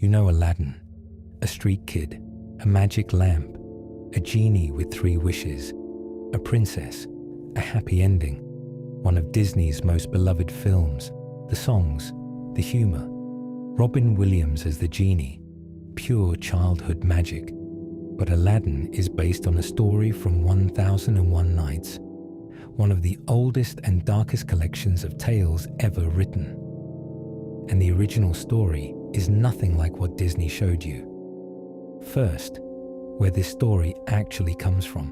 You know Aladdin, a street kid, a magic lamp, a genie with 3 wishes, a princess, a happy ending, one of Disney's most beloved films, the songs, the humor. Robin Williams as the genie, pure childhood magic. But Aladdin is based on a story from 1001 Nights, one of the oldest and darkest collections of tales ever written. And the original story is nothing like what Disney showed you. First, where this story actually comes from.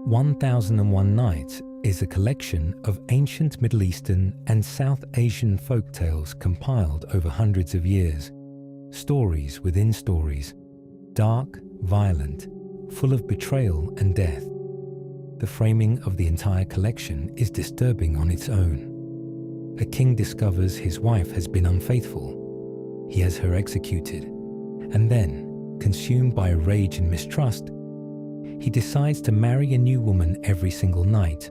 1001 Nights is a collection of ancient Middle Eastern and South Asian folk tales compiled over hundreds of years. Stories within stories, dark, violent, full of betrayal and death. The framing of the entire collection is disturbing on its own. A king discovers his wife has been unfaithful. He has her executed, and then, consumed by rage and mistrust, he decides to marry a new woman every single night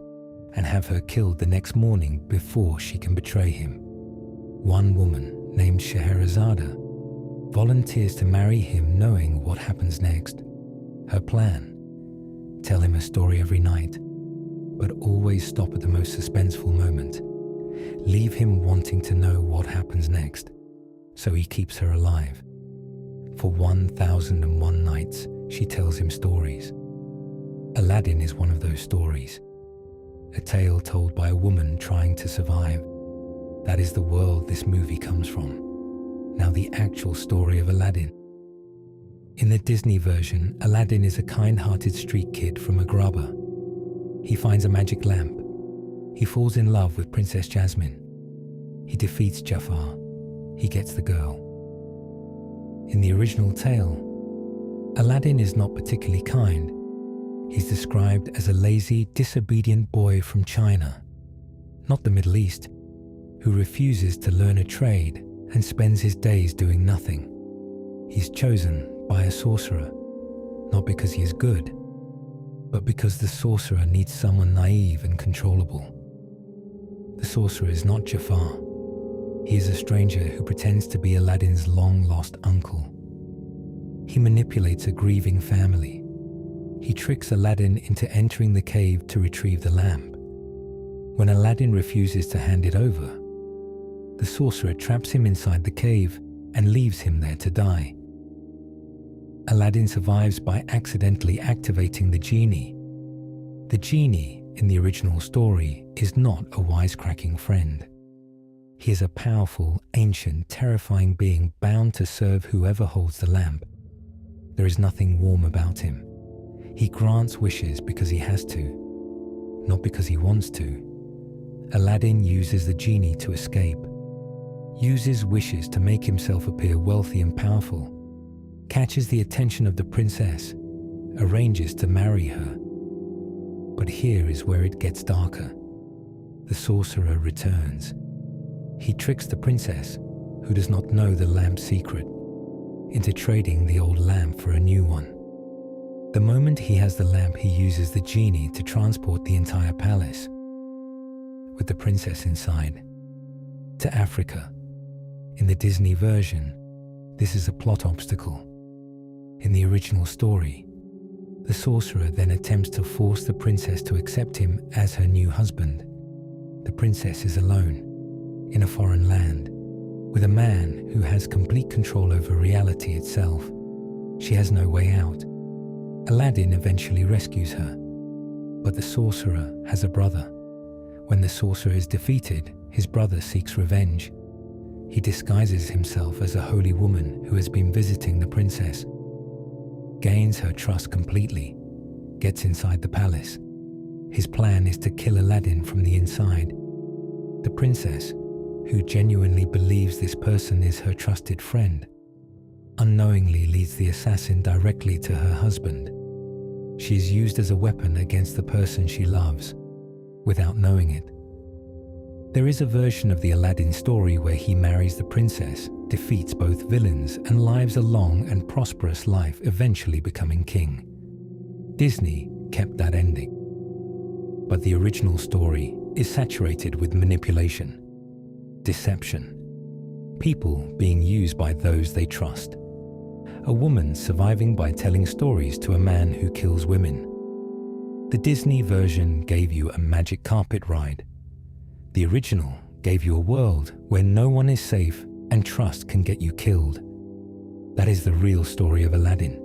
and have her killed the next morning before she can betray him. One woman, named Scheherazade, volunteers to marry him knowing what happens next. Her plan: tell him a story every night, but always stop at the most suspenseful moment. Leave him wanting to know what happens next, so he keeps her alive. For 1001 nights, she tells him stories. Aladdin is one of those stories. A tale told by a woman trying to survive. That is the world this movie comes from. Now the actual story of Aladdin. In the Disney version, Aladdin is a kind-hearted street kid from Agrabah. He finds a magic lamp. He falls in love with Princess Jasmine. He defeats Jafar. He gets the girl. In the original tale, Aladdin is not particularly kind. He's described as a lazy, disobedient boy from China, not the Middle East, who refuses to learn a trade and spends his days doing nothing. He's chosen by a sorcerer, not because he is good, but because the sorcerer needs someone naive and controllable. The sorcerer is not Jafar. He is a stranger who pretends to be Aladdin's long-lost uncle. He manipulates a grieving family. He tricks Aladdin into entering the cave to retrieve the lamp. When Aladdin refuses to hand it over, the sorcerer traps him inside the cave and leaves him there to die. Aladdin survives by accidentally activating the genie. The genie in the original story is not a wisecracking friend. He is a powerful, ancient, terrifying being bound to serve whoever holds the lamp. There is nothing warm about him. He grants wishes because he has to, not because he wants to. Aladdin uses the genie to escape, uses wishes to make himself appear wealthy and powerful, catches the attention of the princess, arranges to marry her. But here is where it gets darker. The sorcerer returns. He tricks the princess, who does not know the lamp's secret, into trading the old lamp for a new one. The moment he has the lamp, he uses the genie to transport the entire palace, with the princess inside, to Africa. In the Disney version, this is a plot obstacle. In the original story, the sorcerer then attempts to force the princess to accept him as her new husband. The princess is alone, in a foreign land, with a man who has complete control over reality itself. She has no way out. Aladdin eventually rescues her, but the sorcerer has a brother. When the sorcerer is defeated, his brother seeks revenge. He disguises himself as a holy woman who has been visiting the princess, gains her trust completely, gets inside the palace. His plan is to kill Aladdin from the inside. The princess, who genuinely believes this person is her trusted friend, unknowingly leads the assassin directly to her husband. She is used as a weapon against the person she loves, without knowing it. There is a version of the Aladdin story where he marries the princess, defeats both villains, and lives a long and prosperous life, eventually becoming king. Disney kept that ending. But the original story is saturated with manipulation, deception, people being used by those they trust. A woman surviving by telling stories to a man who kills women. The Disney version gave you a magic carpet ride. The original gave you a world where no one is safe and trust can get you killed. That is the real story of Aladdin.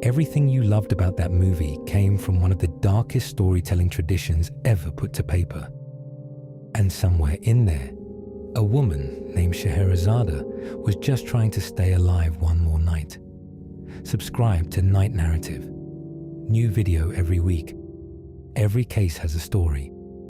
Everything you loved about that movie came from one of the darkest storytelling traditions ever put to paper. And somewhere in there, a woman named Scheherazade was just trying to stay alive one more night. Subscribe to Night Narrative. New video every week. Every case has a story.